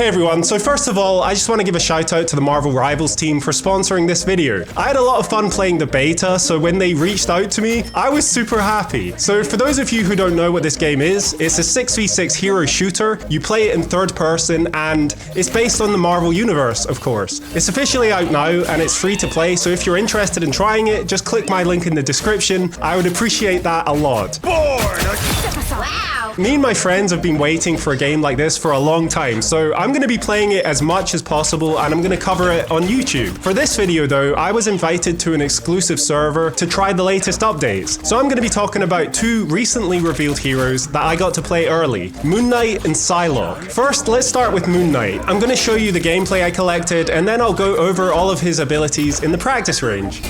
Hey everyone, so first of all, I just want to give a shout out to the Marvel Rivals team for sponsoring this video. I had a lot of fun playing the beta, so when they reached out to me, I was super happy. So for those of you who don't know what this game is, it's a 6v6 hero shooter. You play it in third person, and it's based on the Marvel universe, of course. It's officially out now, and it's free to play, so if you're interested in trying it, just click my link in the description. I would appreciate that a lot. Me and my friends have been waiting for a game like this for a long time, so I'm going to be playing it as much as possible and I'm going to cover it on YouTube. For this video though, I was invited to an exclusive server to try the latest updates. So I'm going to be talking about two recently revealed heroes that I got to play early, Moon Knight and Psylocke. First, let's start with Moon Knight. I'm going to show you the gameplay I collected and then I'll go over all of his abilities in the practice range.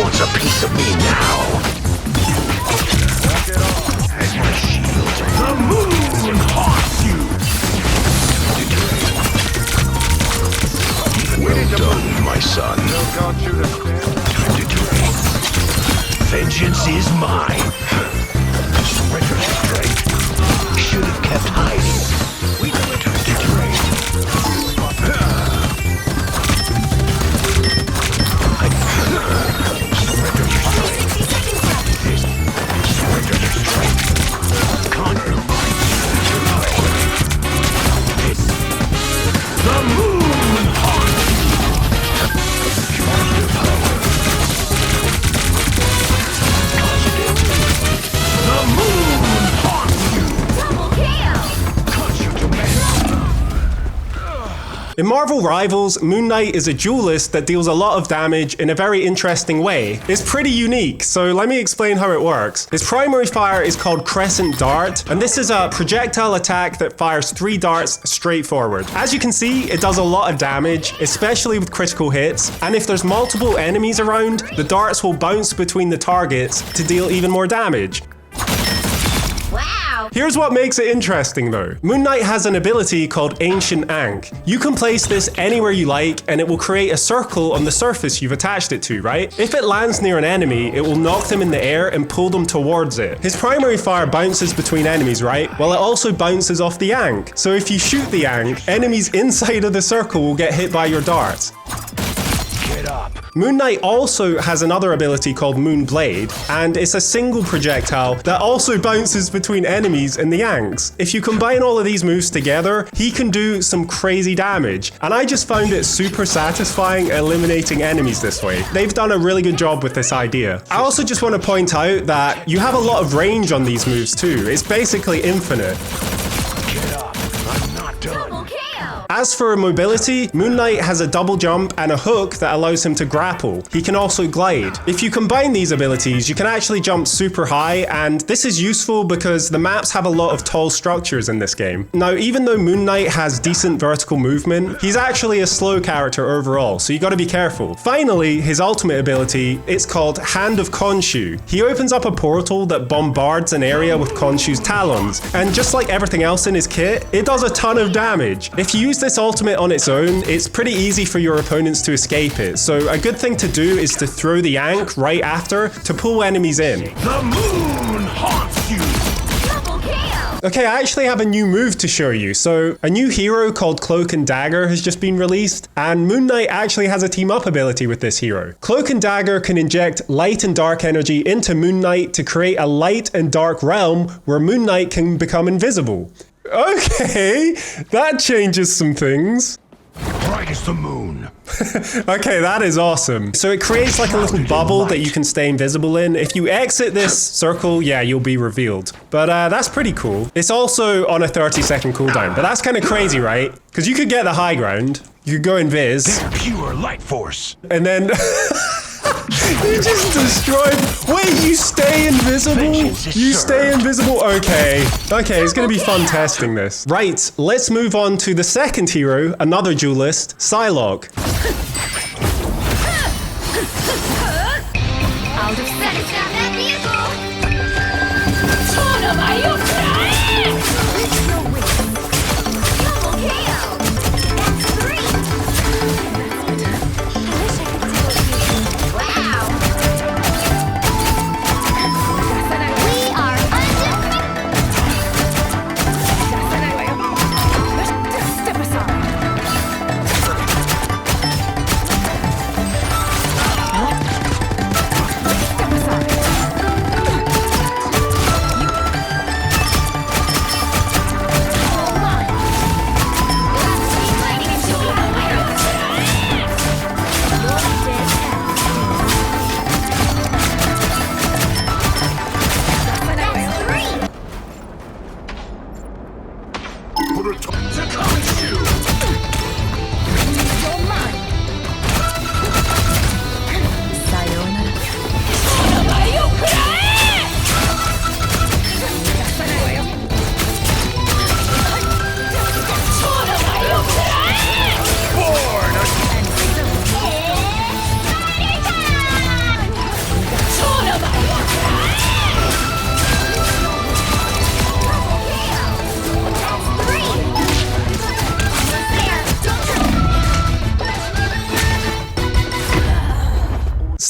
Wants a piece of me now. As my shield, the moon haunts you. Well done, my son. Time to drain. Vengeance is mine. Surrender strength. Should have kept hiding. Wait till time to drain. In Marvel Rivals, Moon Knight is a duelist that deals a lot of damage in a very interesting way. It's pretty unique, so let me explain how it works. His primary fire is called Crescent Dart, and this is a projectile attack that fires 3 darts straight forward. As you can see, it does a lot of damage, especially with critical hits, and if there's multiple enemies around, the darts will bounce between the targets to deal even more damage. Here's what makes it interesting though. Moon Knight has an ability called Ancient Ankh. You can place this anywhere you like and it will create a circle on the surface you've attached it to, right? If it lands near an enemy, it will knock them in the air and pull them towards it. His primary fire bounces between enemies, right? While it also bounces off the Ankh. So if you shoot the Ankh, enemies inside of the circle will get hit by your darts. Moon Knight also has another ability called Moon Blade, and it's a single projectile that also bounces between enemies in the Ankhs. If you combine all of these moves together, he can do some crazy damage, and I just found it super satisfying eliminating enemies this way. They've done a really good job with this idea. I also just want to point out that you have a lot of range on these moves too. It's basically infinite. Get up, I'm not done. As for mobility, Moon Knight has a double jump and a hook that allows him to grapple. He can also glide. If you combine these abilities, you can actually jump super high, and this is useful because the maps have a lot of tall structures in this game. Now, even though Moon Knight has decent vertical movement, he's actually a slow character overall, so you gotta be careful. Finally, his ultimate ability, it's called Hand of Khonshu. He opens up a portal that bombards an area with Khonshu's talons, and just like everything else in his kit, it does a ton of damage. If you use this ultimate on its own, it's pretty easy for your opponents to escape it, so a good thing to do is to throw the Ankh right after to pull enemies in. The moon haunts you! Okay, I actually have a new move to show you. So, a new hero called Cloak and Dagger has just been released, and Moon Knight actually has a team-up ability with this hero. Cloak and Dagger can inject light and dark energy into Moon Knight to create a light and dark realm where Moon Knight can become invisible. Okay, that changes some things. Bright as the moon. Okay, that is awesome. So it creates like a little bubble that you can stay invisible in. If you exit this circle, yeah, you'll be revealed. But that's pretty cool. It's also on a 30-second cooldown, but that's kind of crazy, right? Because you could get the high ground. You could go invis. They're pure light force. And then... You just destroyed... Wait, you stay invisible? You stay invisible? Okay. Okay, it's gonna be fun testing this. Right, let's move on to the second hero, another duelist, Psylocke. I'll just set it down that vehicle! Double KO! That's 3!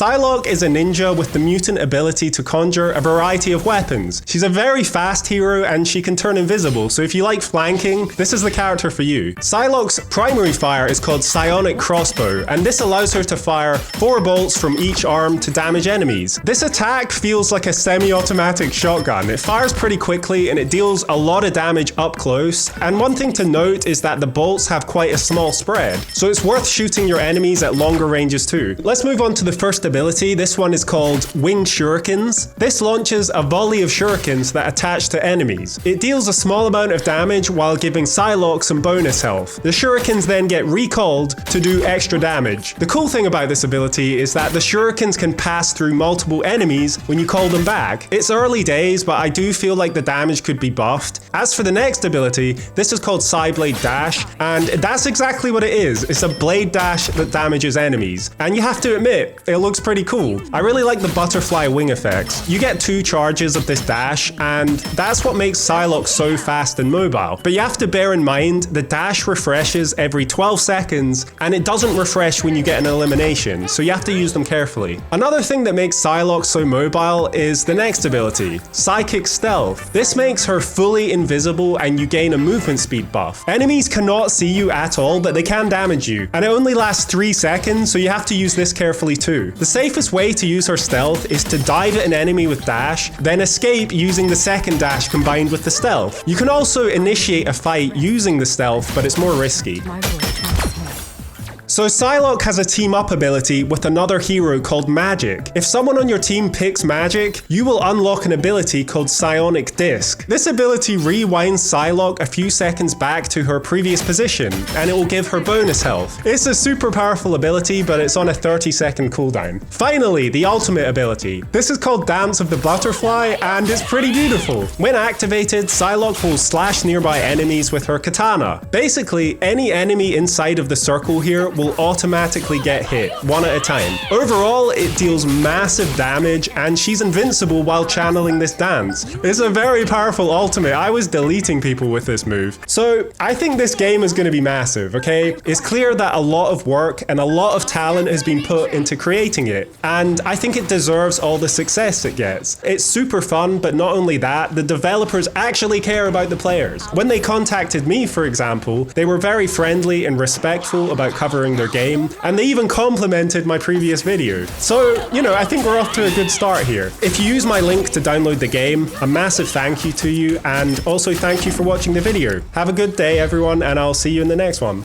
Psylocke is a ninja with the mutant ability to conjure a variety of weapons. She's a very fast hero and she can turn invisible, so if you like flanking, this is the character for you. Psylocke's primary fire is called Psionic Crossbow, and this allows her to fire 4 bolts from each arm to damage enemies. This attack feels like a semi-automatic shotgun. It fires pretty quickly and it deals a lot of damage up close, and one thing to note is that the bolts have quite a small spread, so it's worth shooting your enemies at longer ranges too. Let's move on to the first ability. This one is called Winged Shurikens. This launches a volley of shurikens that attach to enemies. It deals a small amount of damage while giving Psylocke some bonus health. The shurikens then get recalled to do extra damage. The cool thing about this ability is that the shurikens can pass through multiple enemies when you call them back. It's early days, but I do feel like the damage could be buffed. As for the next ability, this is called Psyblade Dash, and that's exactly what it is. It's a blade dash that damages enemies. And you have to admit, it looks pretty cool. I really like the butterfly wing effects. You get 2 charges of this dash, and that's what makes Psylocke so fast and mobile. But you have to bear in mind, the dash refreshes every 12 seconds, and it doesn't refresh when you get an elimination, so you have to use them carefully. Another thing that makes Psylocke so mobile is the next ability, Psychic Stealth. This makes her fully invisible and you gain a movement speed buff. Enemies cannot see you at all, but they can damage you, and it only lasts 3 seconds, so you have to use this carefully too. The safest way to use her stealth is to dive at an enemy with dash, then escape using the second dash combined with the stealth. You can also initiate a fight using the stealth, but it's more risky. So Psylocke has a team-up ability with another hero called Magic. If someone on your team picks Magic, you will unlock an ability called Psionic Disc. This ability rewinds Psylocke a few seconds back to her previous position, and it will give her bonus health. It's a super powerful ability, but it's on a 30-second cooldown. Finally, the ultimate ability. This is called Dance of the Butterfly, and it's pretty beautiful. When activated, Psylocke will slash nearby enemies with her katana. Basically, any enemy inside of the circle here will automatically get hit, one at a time. Overall, it deals massive damage, and she's invincible while channeling this dance. It's a very powerful ultimate. I was deleting people with this move. So I think this game is going to be massive, okay? It's clear that a lot of work and a lot of talent has been put into creating it, and I think it deserves all the success it gets. It's super fun, but not only that, the developers actually care about the players. When they contacted me, for example, they were very friendly and respectful about covering their game, and they even complimented my previous video. So, I think we're off to a good start here. If you use my link to download the game, a massive thank you to you, and also thank you for watching the video. Have a good day, everyone, and I'll see you in the next one.